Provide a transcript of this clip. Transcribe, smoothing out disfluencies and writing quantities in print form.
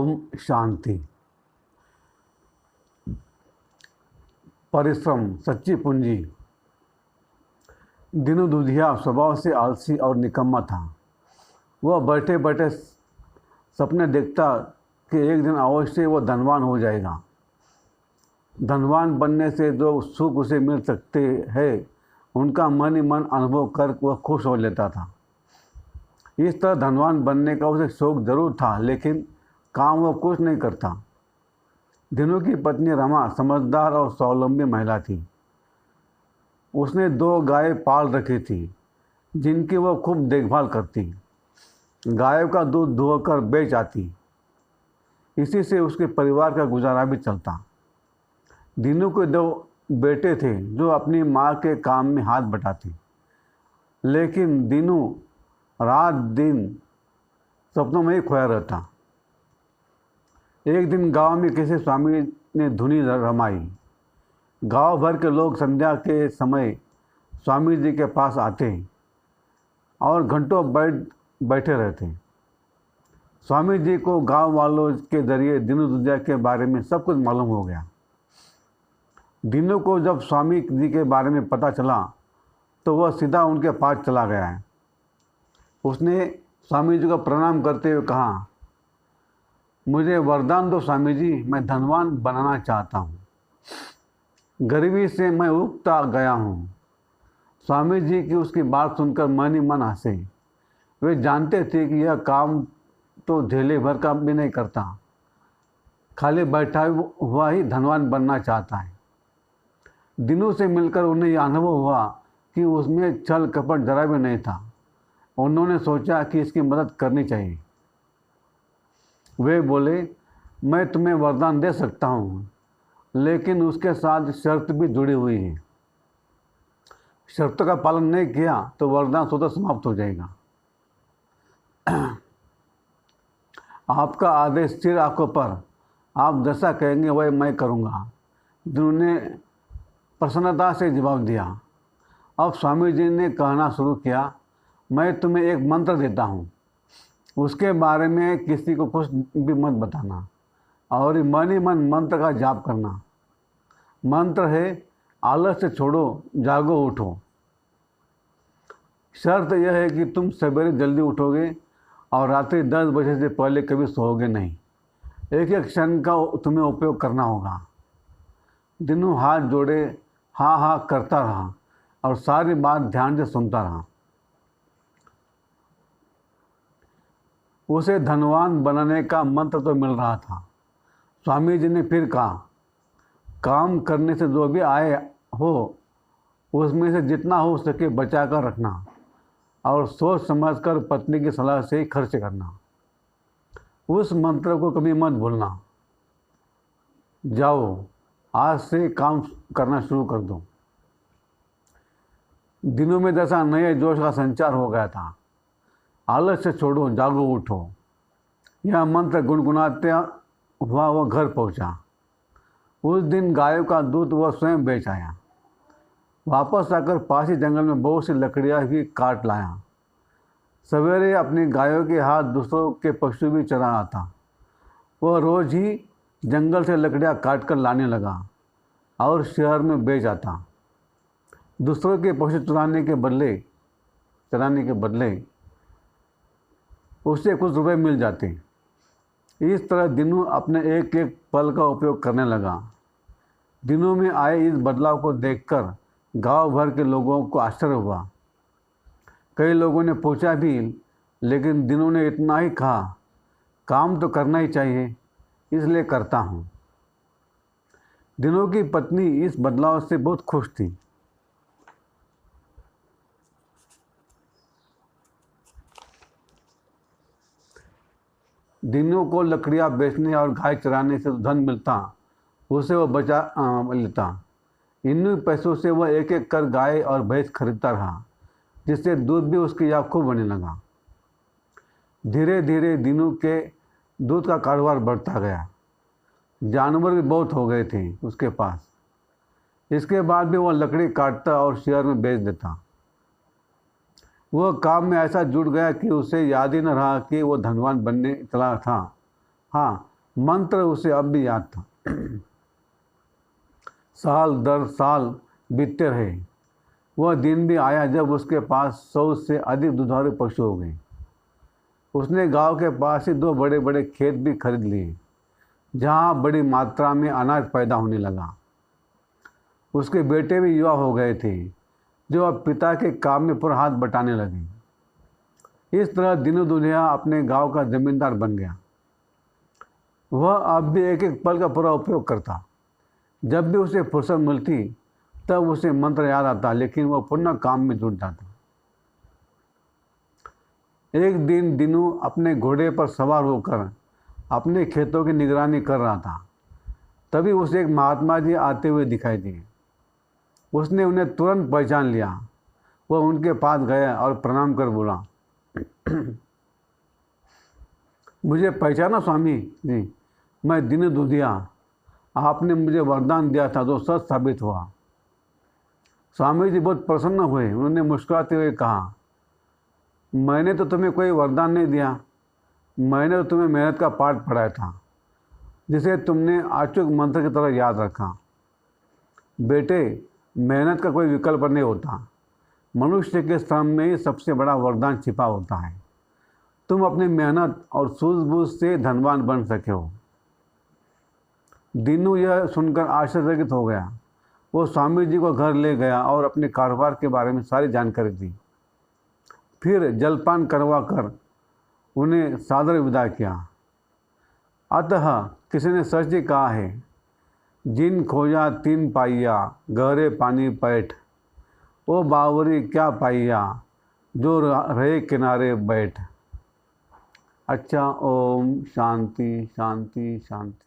ओम शांति। परिश्रम सच्ची पूंजी। दीनू दूधिया स्वभाव से आलसी और निकम्मा था। वह बैठे बैठे सपने देखता कि एक दिन अवश्य वो धनवान हो जाएगा। धनवान बनने से जो सुख उसे मिल सकते हैं उनका मन ही मन अनुभव कर वह खुश हो लेता था। इस तरह धनवान बनने का उसे शौक जरूर था, लेकिन काम वह कुछ नहीं करता। दीनू की पत्नी रमा समझदार और स्वावलंबी महिला थी। उसने 2 गायें पाल रखी थी जिनकी वह खूब देखभाल करती। गायों का दूध दुहकर बेच आती। इसी से उसके परिवार का गुजारा भी चलता। दीनू के 2 बेटे थे जो अपनी माँ के काम में हाथ बटाते, लेकिन दीनू रात दिन सपनों में ही खोया रहता। एक दिन गांव में किसी स्वामी ने धुनी रमाई। गांव भर के लोग संध्या के समय स्वामी जी के पास आते और घंटों बैठे रहते। स्वामी जी को गांव वालों के जरिए दीनू दूधिया के बारे में सब कुछ मालूम हो गया। दीनू को जब स्वामी जी के बारे में पता चला तो वह सीधा उनके पास चला गया है। उसने स्वामी जी को प्रणाम करते हुए कहा, मुझे वरदान दो स्वामी जी, मैं धनवान बनाना चाहता हूँ। गरीबी से मैं उबता गया हूँ। स्वामी जी की उसकी बात सुनकर मन ही मन हंसे। वे जानते थे कि यह काम तो झेले भर का भी नहीं करता, खाली बैठा हुआ ही धनवान बनना चाहता है। दिनों से मिलकर उन्हें यह अनुभव हुआ कि उसमें छल कपट जरा भी नहीं था। उन्होंने सोचा कि इसकी मदद करनी चाहिए। वे बोले, मैं तुम्हें वरदान दे सकता हूँ, लेकिन उसके साथ शर्त भी जुड़ी हुई है। शर्त का पालन नहीं किया तो वरदान स्वतः समाप्त हो जाएगा। आपका आदेश सिर आंखों पर, आप जैसा कहेंगे वही मैं करूँगा। जिन्होंने प्रसन्नता से जवाब दिया। अब स्वामी जी ने कहना शुरू किया, मैं तुम्हें एक मंत्र देता हूँ, उसके बारे में किसी को कुछ भी मत बताना और मन ही मन मंत्र का जाप करना। मंत्र है, आलस से छोड़ो, जागो उठो। शर्त यह है कि तुम सवेरे जल्दी उठोगे और रात्रि 10 बजे से पहले कभी सोओगे नहीं। एक एक क्षण का तुम्हें उपयोग करना होगा। दिनों हाथ जोड़े हाँ हाँ करता रहा और सारी बात ध्यान से सुनता रहा। उसे धनवान बनाने का मंत्र तो मिल रहा था। स्वामी जी ने फिर कहा, काम करने से जो भी आए हो उसमें से जितना हो सके बचा कर रखना और सोच समझकर पत्नी की सलाह से ही खर्च करना। उस मंत्र को कभी मत भूलना। जाओ, आज से काम करना शुरू कर दो। दिनों में जैसा नए जोश का संचार हो गया था। आलस से छोड़ो, जागो उठो, यह मंत्र गुनगुनाते हुआ वह घर पहुंचा। उस दिन गायों का दूध वह स्वयं बेच आया। वापस आकर पास ही जंगल में बहुत सी लकड़ियाँ भी काट लाया। सवेरे अपनी गायों के हाथ दूसरों के पशु भी चरा आता। वह रोज ही जंगल से लकड़ियाँ काट कर लाने लगा और शहर में बेच आता। दूसरों के पशु चराने के बदले उससे कुछ रुपए मिल जाते। इस तरह दिनों अपने एक एक पल का उपयोग करने लगा। दिनों में आए इस बदलाव को देखकर गांव भर के लोगों को आश्चर्य हुआ। कई लोगों ने पूछा भी, लेकिन दिनों ने इतना ही कहा, काम तो करना ही चाहिए, इसलिए करता हूँ। दिनों की पत्नी इस बदलाव से बहुत खुश थी। दिनों को लकड़ियाँ बेचने और गाय चराने से धन मिलता, उसे वह बचा लेता। इन्हीं पैसों से वह एक एक कर गाय और भैंस खरीदता रहा, जिससे दूध भी उसकी खूब बनने लगा। धीरे धीरे दिनों के दूध का कारोबार बढ़ता गया। जानवर भी बहुत हो गए थे उसके पास। इसके बाद भी वह लकड़ी काटता और शहर में बेच देता। वह काम में ऐसा जुट गया कि उसे याद ही न रहा कि वो धनवान बनने चला था। हाँ, मंत्र उसे अब भी याद था। साल दर साल बीतते रहे। वह दिन भी आया जब उसके पास 100 से अधिक दुधारू पशु हो गए। उसने गांव के पास ही 2 बड़े बड़े खेत भी खरीद लिए, जहां बड़ी मात्रा में अनाज पैदा होने लगा। उसके बेटे भी युवा हो गए थे, जो अब पिता के काम में पूरा हाथ बटाने लगे। इस तरह दीनू दुल्हिया अपने गांव का जमींदार बन गया। वह अब भी एक एक पल का पूरा उपयोग करता। जब भी उसे फुर्सत मिलती तब उसे मंत्र याद आता, लेकिन वह पुनः काम में जुट जाता। एक दिन दीनू अपने घोड़े पर सवार होकर अपने खेतों की निगरानी कर रहा था। तभी उसे एक महात्मा जी आते हुए दिखाई दिए। उसने उन्हें तुरंत पहचान लिया। वह उनके पास गया और प्रणाम कर बोला, मुझे पहचाना स्वामी जी? मैं दीनू दुल्हिया। आपने मुझे वरदान दिया था जो सच साबित हुआ। स्वामी जी बहुत प्रसन्न हुए। उन्होंने मुस्कुराते हुए कहा, मैंने तो तुम्हें कोई वरदान नहीं दिया। मैंने तो तुम्हें मेहनत का पाठ पढ़ाया था, जिसे तुमने अचूक मंत्र की तरह याद रखा। बेटे, मेहनत का कोई विकल्प नहीं होता। मनुष्य के श्रम में ही सबसे बड़ा वरदान छिपा होता है। तुम अपनी मेहनत और सूझबूझ से धनवान बन सके हो। दीनू यह सुनकर आश्चर्यचकित हो गया। वो स्वामी जी को घर ले गया और अपने कारोबार के बारे में सारी जानकारी दी। फिर जलपान करवा कर उन्हें सादर विदा किया। अतः किसी ने सच ही कहा है, जिन खोजा 3 पाइया, गहरे पानी पैठ। ओ बावरी क्या पाइया, जो रहे किनारे बैठ। अच्छा, ओम शांति शांति शांति।